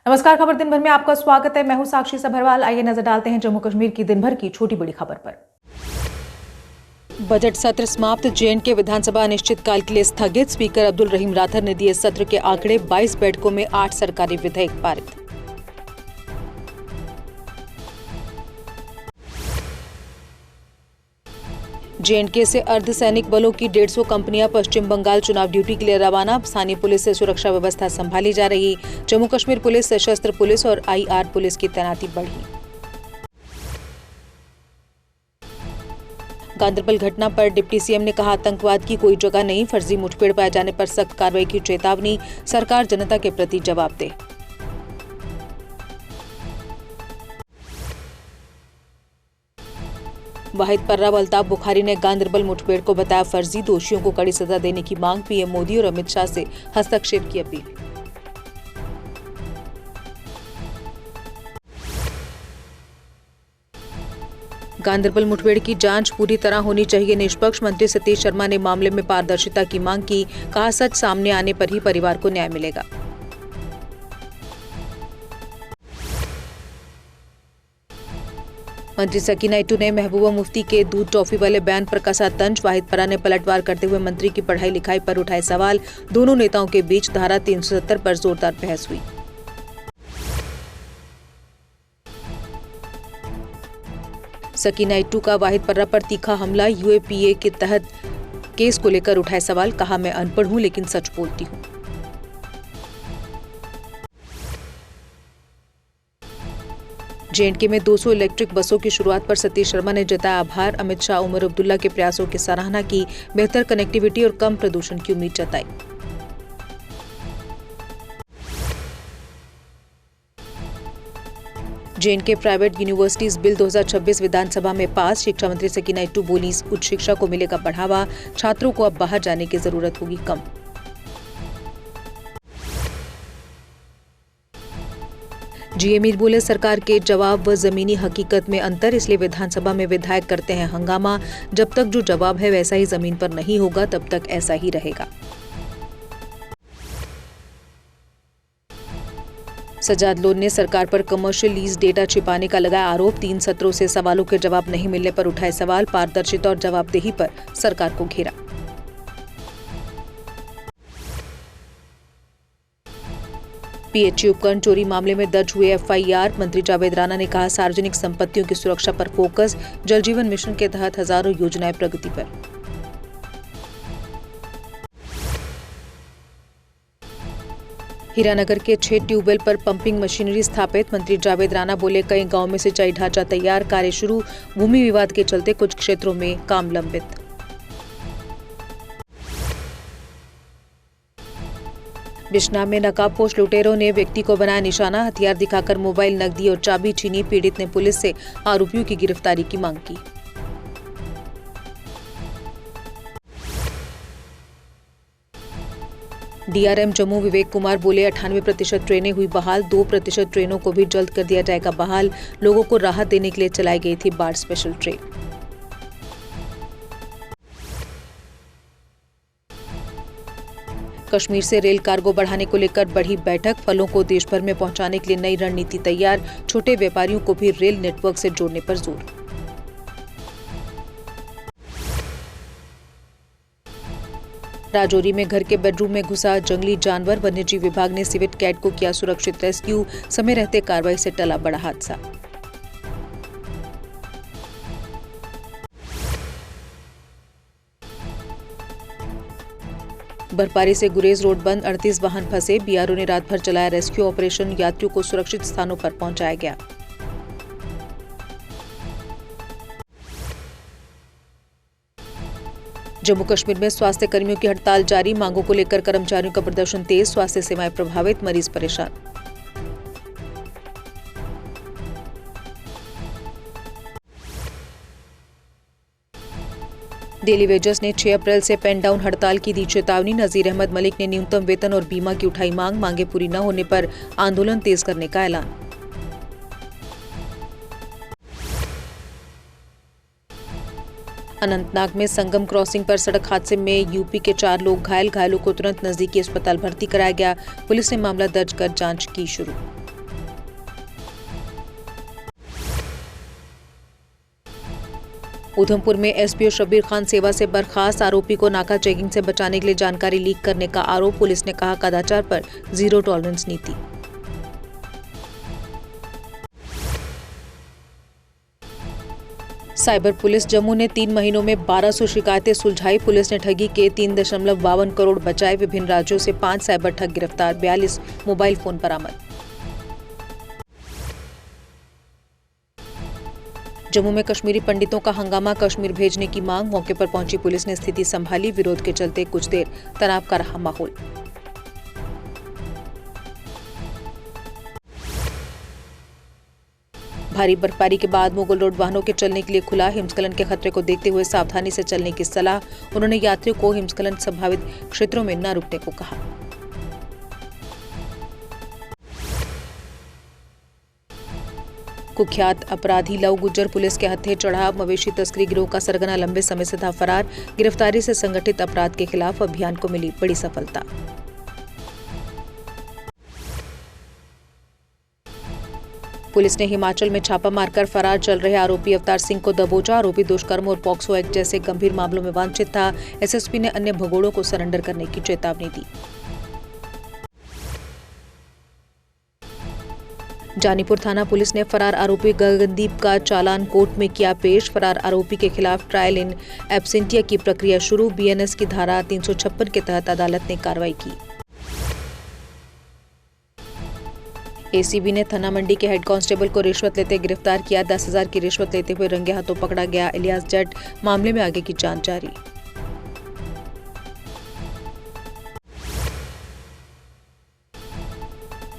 नमस्कार, खबर दिन भर में आपका स्वागत है। मैं हूं साक्षी सभरवाल। आइए नजर डालते हैं जम्मू कश्मीर की दिन भर की छोटी बड़ी खबर पर। बजट सत्र समाप्त। जे&के विधानसभा अनिश्चितकाल के लिए स्थगित। स्पीकर अब्दुल रहीम राथर ने दिए सत्र के आंकड़े। 22 बैठकों में 8 सरकारी विधेयक पारित। जे&के से अर्धसैनिक बलों की 150 कंपनियां पश्चिम बंगाल चुनाव ड्यूटी के लिए रवाना। स्थानीय पुलिस से सुरक्षा व्यवस्था संभाली जा रही। जम्मू कश्मीर पुलिस, सशस्त्र पुलिस और IR पुलिस की तैनाती बढ़ी। गांदरबल घटना पर डिप्टी CM ने कहा, आतंकवाद की कोई जगह नहीं। फर्जी मुठभेड़ पाए जाने पर सख्त कार्रवाई की चेतावनी। सरकार जनता के प्रति जवाबदेह। वाहिद पर्रा व अल्ताफ बुखारी ने गांदरबल मुठभेड़ को बताया फर्जी। दोषियों को कड़ी सजा देने की मांग। PM मोदी और अमित शाह से हस्तक्षेप की अपील। गांदरबल मुठभेड़ की जांच पूरी तरह होनी चाहिए निष्पक्ष। मंत्री सतीश शर्मा ने मामले में पारदर्शिता की मांग की। कहा, सच सामने आने पर ही परिवार को न्याय मिलेगा। मंत्री सकीना इट्टू ने महबूबा मुफ्ती के दूध टॉफी वाले बयान पर कसा तंज। वाहिद पर्रा ने पलटवार करते हुए मंत्री की पढ़ाई लिखाई पर उठाए सवाल। दोनों नेताओं के बीच धारा 370 पर जोरदार बहस हुई। सकीना इट्टू का वाहिद पर्रा पर तीखा हमला। UAPA के तहत केस को लेकर उठाए सवाल। कहा, मैं अनपढ़ हूं लेकिन सच बोलती हूं। जे&के में 200 इलेक्ट्रिक बसों की शुरुआत पर सतीश शर्मा ने जताया आभार। अमित शाह, उमर अब्दुल्ला के प्रयासों की सराहना की। बेहतर कनेक्टिविटी और कम प्रदूषण की उम्मीद जताई। जे&के प्राइवेट यूनिवर्सिटीज बिल 2026 विधानसभा में पास। शिक्षा मंत्री सकीना इट्टू बोली, उच्च शिक्षा को मिलेगा बढ़ावा। छात्रों को अब बाहर जाने की जरूरत होगी कम। GA मीर बोले, सरकार के जवाब व जमीनी हकीकत में अंतर, इसलिए विधानसभा में विधायक करते हैं हंगामा। जब तक जो जवाब है वैसा ही जमीन पर नहीं होगा तब तक ऐसा ही रहेगा। सजाद लोन ने सरकार पर कमर्शियल लीज डेटा छिपाने का लगाया आरोप। 3 सत्रों से सवालों के जवाब नहीं मिलने पर उठाए सवाल। पारदर्शिता और जवाबदेही पर सरकार को घेरा। PHE उपकरण चोरी मामले में दर्ज हुए FIR। मंत्री जावेद राणा ने कहा, सार्वजनिक संपत्तियों की सुरक्षा पर फोकस। जल जीवन मिशन के तहत हजारों योजनाएं प्रगति पर। हीरानगर के 6 ट्यूबवेल पर पंपिंग मशीनरी स्थापित। मंत्री जावेद राणा बोले, कई गांव में सिंचाई ढांचा तैयार, कार्य शुरू। भूमि विवाद के चलते कुछ क्षेत्रों में काम लंबित। बिश्नाह में नकाबपोश लुटेरों ने व्यक्ति को बनाया निशाना। हथियार दिखाकर मोबाइल, नकदी और चाबी छीनी। पीड़ित ने पुलिस से आरोपियों की गिरफ्तारी की मांग की। DRM जम्मू विवेक कुमार बोले, 98% ट्रेनें हुई बहाल। 2% ट्रेनों को भी जल्द कर दिया जाएगा बहाल। लोगों को राहत देने के लिए चलाई गई थी बाढ़ स्पेशल ट्रेन। कश्मीर से रेल कार्गो बढ़ाने को लेकर बढ़ी बैठक। फलों को देश भर में पहुंचाने के लिए नई रणनीति तैयार। छोटे व्यापारियों को भी रेल नेटवर्क से जोड़ने पर जोर। राजौरी में घर के बेडरूम में घुसा जंगली जानवर। वन्यजीव विभाग ने सिविट कैट को किया सुरक्षित रेस्क्यू। समय रहते कार्रवाई से टला बड़ा हादसा। बर्फबारी से गुरेज रोड बंद। 38 वाहन फंसे। BRO ने रात भर चलाया रेस्क्यू ऑपरेशन। यात्रियों को सुरक्षित स्थानों पर पहुंचाया गया। जम्मू कश्मीर में स्वास्थ्य कर्मियों की हड़ताल जारी। मांगों को लेकर कर्मचारियों का प्रदर्शन तेज। स्वास्थ्य सेवाएं प्रभावित, मरीज परेशान। डेली वेजर्स ने 6 अप्रैल से पेन डाउन हड़ताल की दी चेतावनी। नजीर अहमद मलिक ने न्यूनतम वेतन और बीमा की उठाई मांग। मांगे पूरी न होने पर आंदोलन तेज करने का ऐलान। अनंतनाग में संगम क्रॉसिंग पर सड़क हादसे में यूपी के 4 लोग घायल। घायलों को तुरंत नजदीकी अस्पताल भर्ती कराया गया। पुलिस ने मामला दर्ज कर जांच की शुरू। उधमपुर में एसपीओ शब्बीर खान सेवा से बर्खास्त, आरोपी को नाका चेकिंग से बचाने के लिए जानकारी लीक करने का आरोप। पुलिस ने कहा कदाचार पर जीरो टॉलरेंस नीति। साइबर पुलिस जम्मू ने 3 महीनों में 1200 शिकायतें सुलझाई। पुलिस ने ठगी के 3.52 करोड़ बचाए। विभिन्न राज्यों से 5 साइबर ठग गिरफ्तार, 42 मोबाइल फोन बरामद। जम्मू में कश्मीरी पंडितों का हंगामा, कश्मीर भेजने की मांग। मौके पर पहुंची पुलिस ने स्थिति संभाली। विरोध के चलते कुछ देर तनाव का रहा माहौल। भारी बर्फबारी के बाद मुगल रोड वाहनों के चलने के लिए खुला। हिमस्खलन के खतरे को देखते हुए सावधानी से चलने की सलाह। उन्होंने यात्रियों को हिमस्खलन संभावित क्षेत्रों में न रुकने को कहा। कुख्यात अपराधी लव गुज्जर पुलिस के हत्थे चढ़ा। मवेशी तस्करी गिरोह का सरगना लंबे समय से था फरार। गिरफ्तारी से संगठित अपराध के खिलाफ अभियान को मिली बड़ी सफलता। पुलिस ने हिमाचल में छापा मारकर फरार चल रहे आरोपी अवतार सिंह को दबोचा। आरोपी दुष्कर्म और पॉक्सो एक्ट जैसे गंभीर मामलों में वांछित था। एसएसपी ने अन्य भगोड़ों को सरेंडर करने की चेतावनी दी। जानीपुर थाना पुलिस ने फरार आरोपी गगनदीप का चालान कोर्ट में किया पेश। फरार आरोपी के खिलाफ ट्रायल इन एब्सेंटिया की प्रक्रिया शुरू। बीएनएस की धारा 356 के तहत अदालत ने कार्रवाई की। एसीबी ने थाना मंडी के हेड कांस्टेबल को रिश्वत लेते गिरफ्तार किया। 10,000 की रिश्वत लेते हुए रंगे हाथों पकड़ा गया इलियास जट। मामले में आगे की जांच जारी।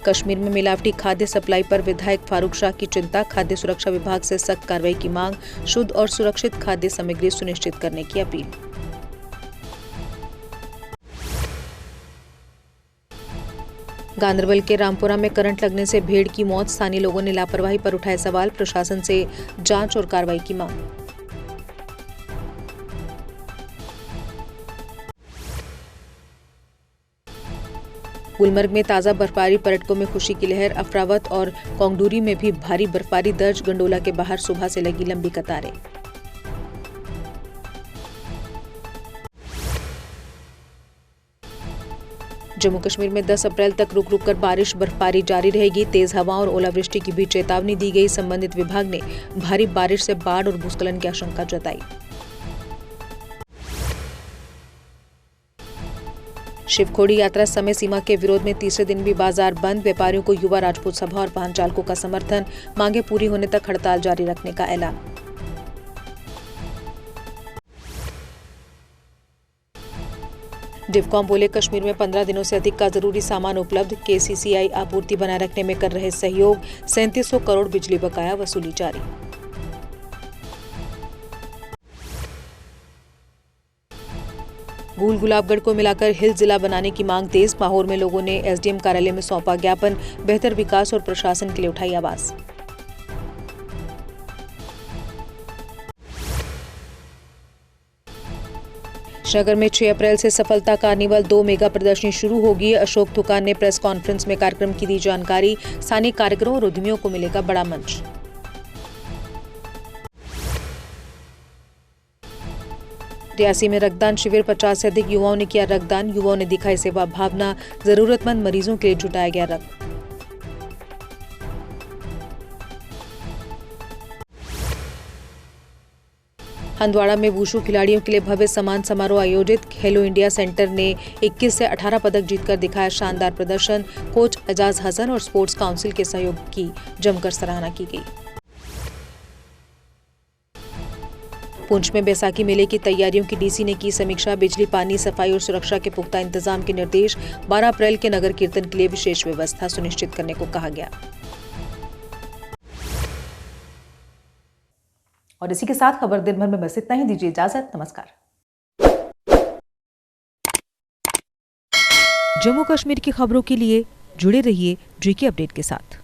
कश्मीर में मिलावटी खाद्य सप्लाई पर विधायक फारूक शाह की चिंता। खाद्य सुरक्षा विभाग से सख्त कार्रवाई की मांग। शुद्ध और सुरक्षित खाद्य सामग्री सुनिश्चित करने की अपील। गांदरबल के रामपुरा में करंट लगने से भेड़ की मौत। स्थानीय लोगों ने लापरवाही पर उठाए सवाल। प्रशासन से जांच और कार्रवाई की मांग। गुलमर्ग में ताजा बर्फबारी, पर्यटकों में खुशी की लहर। अफरावत और कोंगडूरी में भी भारी बर्फबारी दर्ज। गंडोला के बाहर सुबह से लगी लंबी कतारें। जम्मू कश्मीर में 10 अप्रैल तक रुक रुक कर बारिश बर्फबारी जारी रहेगी। तेज हवाओं और ओलावृष्टि की भी चेतावनी दी गई। संबंधित विभाग ने भारी बारिश से बाढ़ और भूस्खलन की आशंका जताई। शिवखोड़ी यात्रा समय सीमा के विरोध में तीसरे दिन भी बाजार बंद। व्यापारियों को युवा राजपूत सभा और वाहन चालकों का समर्थन। मांगे पूरी होने तक हड़ताल जारी रखने का ऐलान। डिवकॉम बोले कश्मीर में 15 दिनों से अधिक का जरूरी सामान उपलब्ध। केसीसीआई आपूर्ति बनाए रखने में कर रहे सहयोग। 3700 करोड़ बिजली बकाया वसूली जारी। भूल गुलाबगढ़ को मिलाकर हिल जिला बनाने की मांग तेज। माहौर में लोगों ने एसडीएम कार्यालय में सौंपा ज्ञापन। बेहतर विकास और प्रशासन के लिए उठाई आवाज। श्रीनगर में 6 अप्रैल से सफलता कार्निवल 2 मेगा प्रदर्शनी शुरू होगी। अशोक थुकान ने प्रेस कॉन्फ्रेंस में कार्यक्रम की दी जानकारी। स्थानीय कार्यक्रमों और उद्यमियों को मिलेगा बड़ा मंच। रियासी में रक्तदान शिविर, 50 से अधिक युवाओं ने किया रक्तदान। युवाओं ने दिखाई सेवा भावना। जरूरतमंद मरीजों के लिए जुटाया गया रक्त। हंदवाड़ा में वुशु खिलाड़ियों के लिए भव्य सम्मान समारोह आयोजित। खेलो इंडिया सेंटर ने 21 से 18 पदक जीतकर दिखाया शानदार प्रदर्शन। कोच एजाज हसन और स्पोर्ट्स काउंसिल के सहयोग की जमकर सराहना की गई। पुंछ में बैसाखी मेले की तैयारियों की डीसी ने की समीक्षा। बिजली, पानी, सफाई और सुरक्षा के पुख्ता इंतजाम के निर्देश। 12 अप्रैल के नगर कीर्तन के लिए विशेष व्यवस्था सुनिश्चित करने को कहा गया। और इसी के साथ खबर दिन भर में बस इतना ही। दीजिए इजाजत, नमस्कार। जम्मू कश्मीर की खबरों के लिए जुड़े रहिए जीके अपडेट के साथ।